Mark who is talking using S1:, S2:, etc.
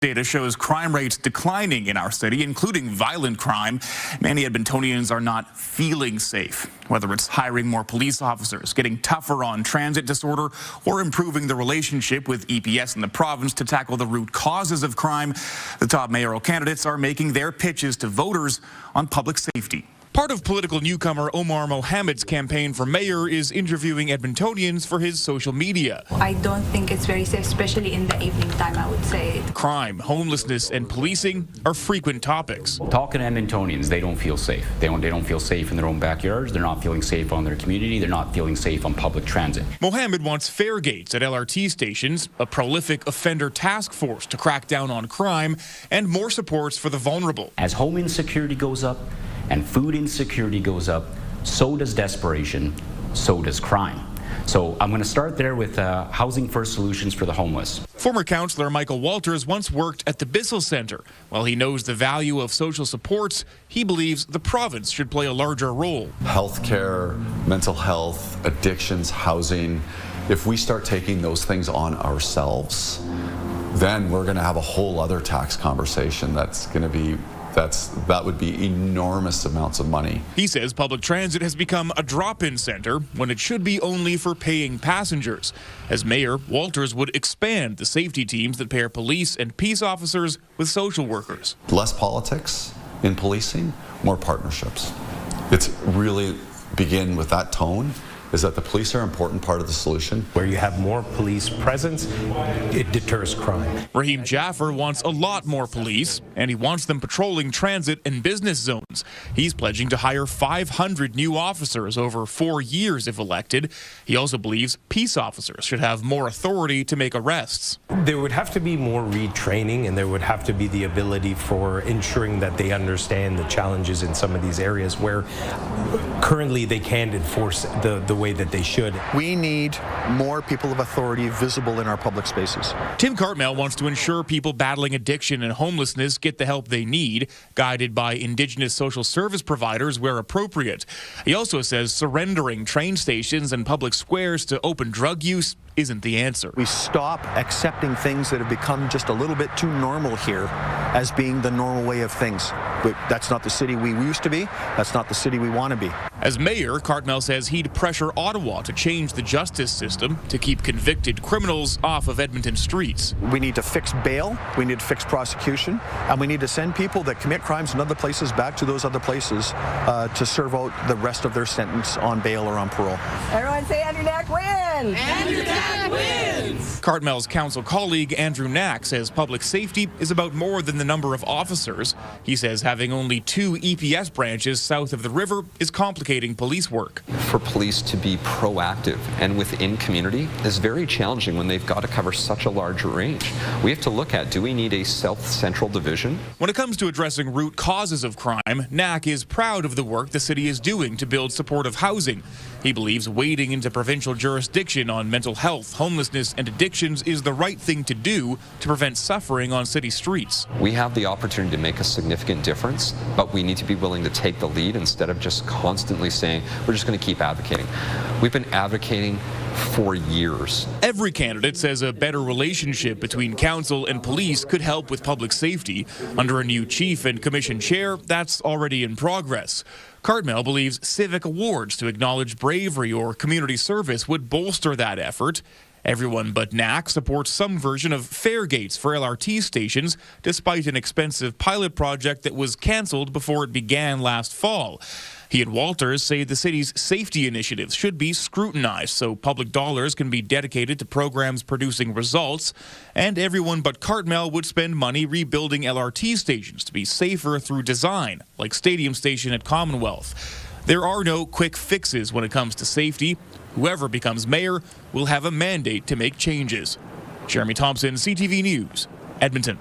S1: Data shows crime rates declining in our city, including violent crime. Many Edmontonians are not feeling safe, whether it's hiring more police officers, getting tougher on transit disorder, or improving the relationship with EPS in the province to tackle the root causes of crime. The top mayoral candidates are making their pitches to voters on public safety. Part of political newcomer Omar Mohamed's campaign for mayor is interviewing Edmontonians for his social media.
S2: I don't think it's very safe, especially in the evening time, I would say.
S1: Crime, homelessness, and policing are frequent topics.
S3: Talking to Edmontonians, they don't feel safe. They don't feel safe in their own backyards. They're not feeling safe on their community. They're not feeling safe on public transit.
S1: Mohamed wants fare gates at LRT stations, a prolific offender task force to crack down on crime, and more supports for the vulnerable.
S3: As home insecurity goes up, and food insecurity goes up, so does desperation, so does crime. So I'm going to start there with Housing First Solutions for the Homeless.
S1: Former councillor Michael Walters once worked at the Bissell Centre. While he knows the value of social supports, he believes the province should play a larger role.
S4: Healthcare, mental health, addictions, housing. If we start taking those things on ourselves, then we're going to have a whole other tax conversation that's going to be that would be enormous amounts of money.
S1: He says public transit has become a drop-in center when it should be only for paying passengers. As mayor, Walters would expand the safety teams that pair police and peace officers with social workers.
S4: Less politics in policing, more partnerships. It's really begin with that tone, is that the police are an important part of the solution.
S5: Where you have more police presence, it deters crime.
S1: Raheem Jaffer wants a lot more police, and he wants them patrolling transit and business zones. He's pledging to hire 500 new officers over 4 years if elected. He also believes peace officers should have more authority to make arrests.
S5: There would have to be more retraining, and there would have to be the ability for ensuring that they understand the challenges in some of these areas where currently they can't enforce the way that they should.
S6: We need more people of authority visible in our public spaces.
S1: Tim Cartmel wants to ensure people battling addiction and homelessness get the help they need, guided by Indigenous social service providers where appropriate. He also says surrendering train stations and public squares to open drug use isn't the answer.
S6: We stop accepting things that have become just a little bit too normal here as being the normal way of things. But that's not the city we used to be. That's not the city we want to be.
S1: As mayor, Cartmel says he'd pressure Ottawa to change the justice system to keep convicted criminals off of Edmonton streets.
S6: We need to fix bail, we need to fix prosecution, and we need to send people that commit crimes in other places back to those other places to serve out the rest of their sentence on bail or on parole.
S7: Everyone say Andrew Knack wins!
S8: Andrew Knack wins!
S1: Cartmel's council colleague Andrew Knack says public safety is about more than the number of officers. He says having only 2 EPS branches south of the river is complicating police work.
S9: For police to be proactive and within community is very challenging when they've got to cover such a large range. We have to look at, do we need a South Central division?
S1: When it comes to addressing root causes of crime, Knack is proud of the work the city is doing to build supportive housing. He believes wading into provincial jurisdiction on mental health, homelessness, and addictions is the right thing to do to prevent suffering on city streets.
S9: We have the opportunity to make a significant difference, but we need to be willing to take the lead instead of just constantly saying, we're just going to keep advocating. We've been advocating for years.
S1: Every candidate says a better relationship between council and police could help with public safety. Under a new chief and commission chair, that's already in progress. Cartmel believes civic awards to acknowledge bravery or community service would bolster that effort. Everyone but Knack supports some version of fare gates for LRT stations, despite an expensive pilot project that was cancelled before it began last fall. He and Walters say the city's safety initiatives should be scrutinized so public dollars can be dedicated to programs producing results, and everyone but Cartmel would spend money rebuilding LRT stations to be safer through design, like Stadium Station at Commonwealth. There are no quick fixes when it comes to safety. Whoever becomes mayor will have a mandate to make changes. Jeremy Thompson, CTV News, Edmonton.